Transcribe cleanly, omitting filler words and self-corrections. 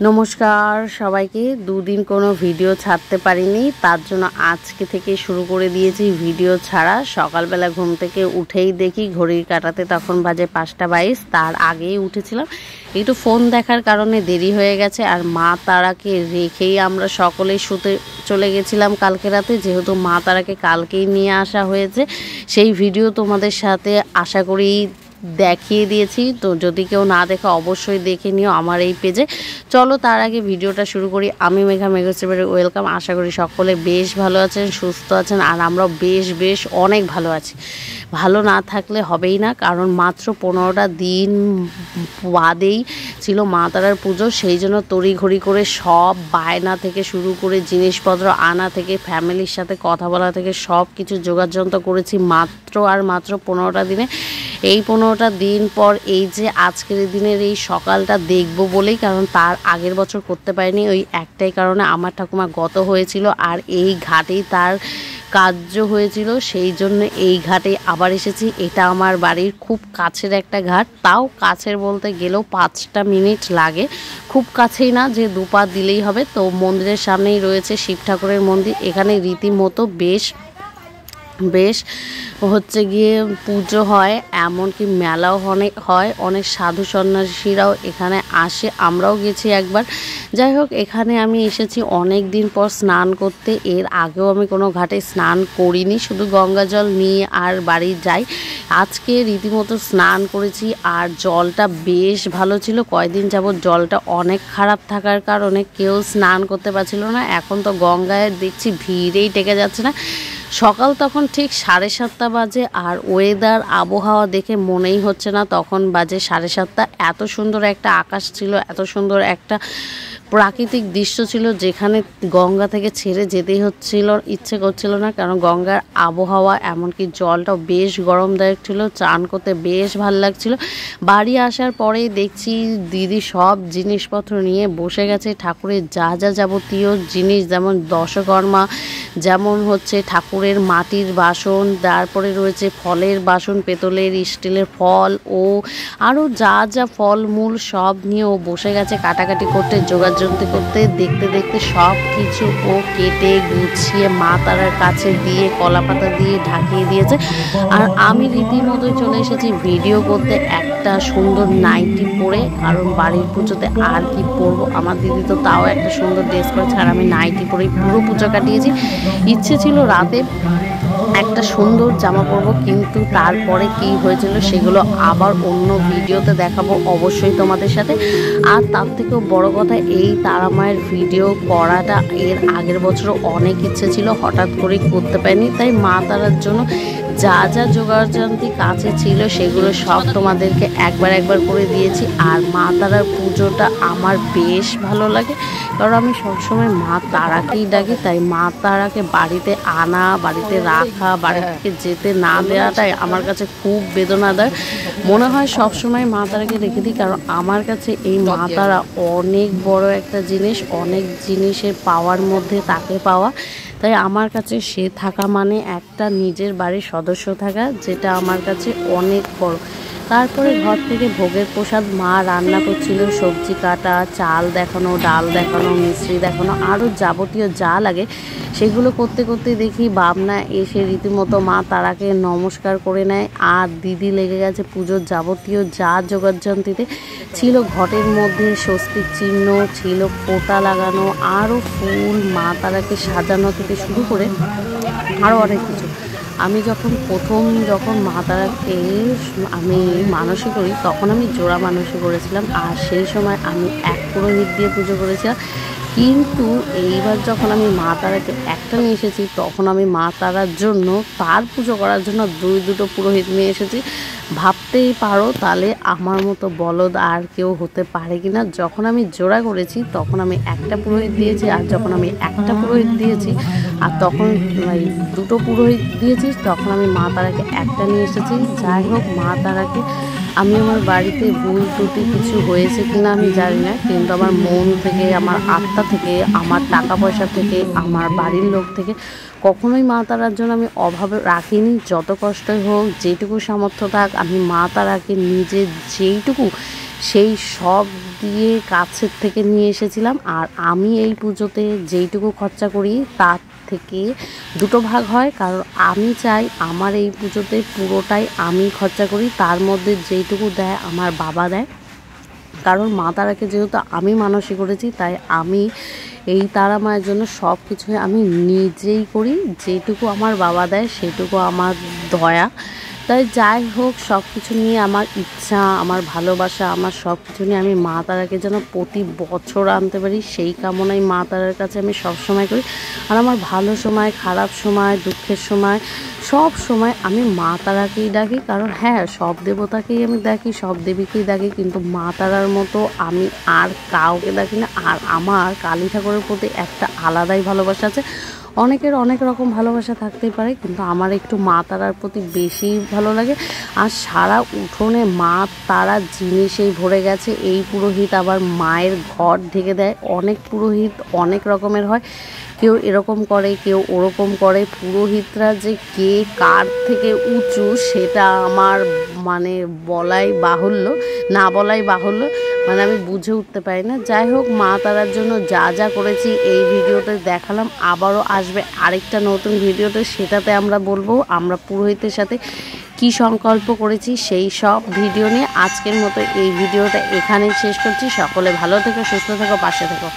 নমস্কার সবাইকে। দুদিন কোনো ভিডিও ছাড়তে পারিনি, তার জন্য আজকে থেকে শুরু করে দিয়েছি ভিডিও ছাড়া। সকালবেলা ঘুম থেকে উঠেই দেখি ঘড়ির কাঁটাতে তখন বাজে 5:22, তার আগেই উঠেছিলাম। একটু ফোন দেখার কারণে দেরি হয়ে গেছে, আর মা তারাকে রেখেই আমরা সকলেই শুতে চলে গেছিলাম কালকে রাতে, যেহেতু মা তারাকে কালকেই নিয়ে আসা হয়েছে। সেই ভিডিও তোমাদের সাথে আশা করি দেখিয়ে দিয়েছি, তো যদি কেউ না দেখে অবশ্যই দেখে নিও আমার এই পেজে। চলো তার আগে ভিডিওটা শুরু করি। আমি মেঘা, মেঘাশ্রীবাড়ি ওয়েলকাম। আশা করি সকলে বেশ ভালো আছেন, সুস্থ আছেন, আর আমরাও বেশ অনেক ভালো আছি। ভালো না থাকলে হবেই না, কারণ মাত্র 15টা দিন বাদেই ছিল মা তারার পুজো। সেই জন্য তড়িঘড়ি করে সব বায়না থেকে শুরু করে জিনিসপত্র আনা থেকে ফ্যামিলির সাথে কথা বলা থেকে সব কিছু যোগাযন্ত্র করেছি মাত্র 15টা দিনে। এই 15টা দিন পর এই যে আজকের দিনের এই সকালটা দেখবো বলেই, কারণ তার আগের বছর করতে পারিনি ওই একটাই কারণে, আমার ঠাকুমা গত হয়েছিল আর এই ঘাটেই তার কার্য হয়েছিল। সেই জন্য এই ঘাটে আবার এসেছি। এটা আমার বাড়ির খুব কাছের একটা ঘাট, তাও কাছের বলতে গেলেও 5টা মিনিট লাগে, খুব কাছেই না যে দুপা দিলেই হবে। তো মন্দিরের সামনেই রয়েছে শিব ঠাকুরের মন্দির। এখানে রীতিমতো বেশ হচ্ছে গিয়ে পুজো হয়, এমনকি মেলাও অনেক হয়। অনেক সাধু সন্ন্যাসীরাও এখানে আসে, আমরাও গেছি একবার। যাই হোক, এখানে আমি এসেছি অনেক দিন পর স্নান করতে। এর আগেও আমি কোনো ঘাটে স্নান করিনি, শুধু গঙ্গা জল নিয়ে আর বাড়ি যাই। আজকে রীতিমতো স্নান করেছি, আর জলটা বেশ ভালো ছিল। কয়েকদিন যাবত জলটা অনেক খারাপ থাকার কারণে কেউ স্নান করতে পারছিল না। এখন তো গঙ্গায় দেখছি ভিড়েই টেকে যাচ্ছে না। সকাল তখন ঠিক 7:30 বাজে, আর ওয়েদার আবহাওয়া দেখে মনেই হচ্ছে না তখন বাজে 7:30। এত সুন্দর একটা আকাশ ছিল, এত সুন্দর একটা প্রাকৃতিক দৃশ্য ছিল, যেখানে গঙ্গা থেকে ছেড়ে যেতেই ইচ্ছে করছিল না, কারণ গঙ্গার আবহাওয়া এমনকি জলটাও বেশ গরমদায়ক ছিল। চান করতে বেশ ভালো লাগছিল। বাড়ি আসার পরেই দেখছি দিদি সব জিনিসপত্র নিয়ে বসে গেছে। ঠাকুরের যা যাবতীয় জিনিস, যেমন দশকর্মা, যেমন হচ্ছে ঠাকুরের মাটির বাসন, তারপরে রয়েছে ফলের বাসন, পেতলের, স্টিলের, ফল ও আরও যা ফলমূল সব নিয়ে ও বসে গেছে কাটাকাটি করতে, যোগাযোগ করতে। দেখতে সব কিছু ও কেটে গুছিয়ে মা তারার কাছে দিয়ে কলা পাতা দিয়ে ঢাকিয়ে দিয়েছে। আর আমি রীতিমতোই চলে এসেছি ভিডিও করতে একটা সুন্দর নাইটি পরে, কারণ বাড়ির পুজোতে আর কি পরবো। আমার দিদি তো তাও একটা সুন্দর ড্রেস পরেছে, আর আমি নাইটি পরেই পুরো পুজো কাটিয়েছি। ইচ্ছে ছিল রাতে একটা সুন্দর জামা পরবো, কিন্তু তারপরে কি হয়েছিল সেগুলো আবার অন্য ভিডিওতে দেখাবো অবশ্যই তোমাদের সাথে। আর তার থেকেও বড় কথা, এই তারা মায়ের ভিডিও করাটা এর আগের বছরও অনেক ইচ্ছে ছিল, হঠাৎ করে করতে পারিনি। তাই মা তারার জন্য যা জোগাড়যন্ত্রী কাছে ছিল সেগুলো সব তোমাদেরকে একবার করে দিয়েছি। আর মা তারার পুজোটা আমার বেশ ভালো লাগে, কারণ আমি সবসময় মা তারাকেই ডাকি। তাই মা তারাকে বাড়িতে আনা, বাড়িতে রাখা, বাড়ি থেকে যেতে না দেওয়াটাই আমার কাছে খুব বেদনাদায়ক মনে হয়। সবসময় মা তারাকে রেখে দিই, কারণ আমার কাছে এই মা তারা অনেক বড় একটা জিনিস, অনেক জিনিসের পাওয়ার মধ্যে তাকে পাওয়া। তাই আমার কাছে সে থাকা মানে একটা নিজের বাড়ির সদস্য থাকা, যেটা আমার কাছে অনেক বড়। তারপরে ঘর থেকে ভোগের প্রসাদ মা রান্না করছিল, সবজি কাটা, চাল দেখানো, ডাল দেখানো, মিষ্টি দেখানো, আরও যাবতীয় যা লাগে সেগুলো করতে দেখি বাবনা এসে রীতিমতো মা তারাকে নমস্কার করে নেয়। আর দিদি লেগে গেছে পুজোর যাবতীয় যা যোগাযন্ত্রীতে ছিল। ঘটের মধ্যে স্বস্তিক চিহ্ন ছিল, ফোঁটা লাগানো, আরও ফুল, মা তারাকে সাজানো থেকে শুরু করে আরও অনেক কিছু। আমি যখন মা তারাকে আমি মানসিক করি, তখন আমি জোড়া মানসিক করেছিলাম, আর সেই সময় আমি এক পুরোহিত দিয়ে পুজো করেছিলাম। কিন্তু এইবার যখন আমি মা তারাকে একটা নিয়ে এসেছি, তখন আমি মা তারার জন্য, তার পুজো করার জন্য দুটো পুরোহিত নিয়ে এসেছি। ভাবতেই পারো তাহলে আমার মতো বলদ আর কেউ হতে পারে কিনা। যখন আমি জোড়া করেছি তখন আমি একটা পুরোহিত দিয়েছি, আর যখন আমি একটা পুরোহিত দিয়েছি আর তখন দুটো পুরোহিত দিয়েছি, তখন আমি মা তারাকে একটা নিয়ে এসেছি। যাই হোক, মা তারাকে আমি আমার বাড়িতে ভুল ত্রুটি কিছু হয়েছে কিনা আমি জানি না, কিন্তু আমার মন থেকে, আমার আত্মা থেকে, আমার টাকা পয়সা থেকে, আমার বাড়ির লোক থেকে কখনোই মা তারার জন্য আমি অভাবে রাখিনি। যত কষ্টই হোক, যেটুকু সামর্থ্য থাক, আমি মা তারাকে নিজে যেইটুকু সেই সব দিয়ে কাছের থেকে নিয়ে এসেছিলাম। আর আমি এই পুজোতে যেইটুকু খরচা করি তার থেকে দুটো ভাগ হয়, কারণ আমি চাই আমার এই পুজোতে পুরোটাই আমি খরচা করি, তার মধ্যে যেইটুকু দেয় আমার বাবা দেয়। কারণ মা তারাকে যেহেতু আমি মানসিক করেছি, তাই আমি এই তারা মায়ের জন্য সব কিছুই আমি নিজেই করি। যেটুকু আমার বাবা দেয় সেটুকু আমার দয়া। তাই যাই হোক, সব কিছু নিয়ে আমার ইচ্ছা, আমার ভালোবাসা, আমার সব কিছু নিয়ে আমি মা তারাকে যেন প্রতি বছর আনতে পারি, সেই কামনাই মা তারার কাছে আমি সব সময় করি। আর আমার ভালো সময়, খারাপ সময়, দুঃখের সময়, সব সময় আমি মা তারাকেই ডাকি। কারণ হ্যাঁ, সব দেবতাকেই আমি ডাকি, সব দেবীকেই ডাকি, কিন্তু মা তারার মতো আমি আর কাউকে ডাকি না। আর আমার কালী ঠাকুরের প্রতি একটা আলাদাই ভালোবাসা আছে। অনেকের অনেক রকম ভালোবাসা থাকতেই পারে, কিন্তু আমার একটু মা তারার প্রতি বেশি ভালো লাগে। আর সারা উঠোনে মা তারা জিনিসেই ভরে গেছে। এই পুরোহিত আবার মায়ের ঘর ঢেকে দেয়। অনেক পুরোহিত অনেক রকমের হয়, কেউ এরকম করে, কেউ ওরকম করে। পুরোহিতরা যে কে কার থেকে উঁচু সেটা আমার মানে না বলাই বাহুল্য, মানে আমি বুঝে উঠতে পারি না। যাই হোক, মা তারার জন্য যা যা করেছি এই ভিডিওতে দেখালাম। আবারও আসবে আরেকটা নতুন ভিডিওতে, সেটাতে আমরা বলবো আমরা পুরোহিতের সাথে কি সংকল্প করেছি সেই সব ভিডিও নিয়ে। আজকের মতো এই ভিডিওটা এখানেই শেষ করছি। সকলে ভালো থেকো, সুস্থ থেকো, পাশে থেকো।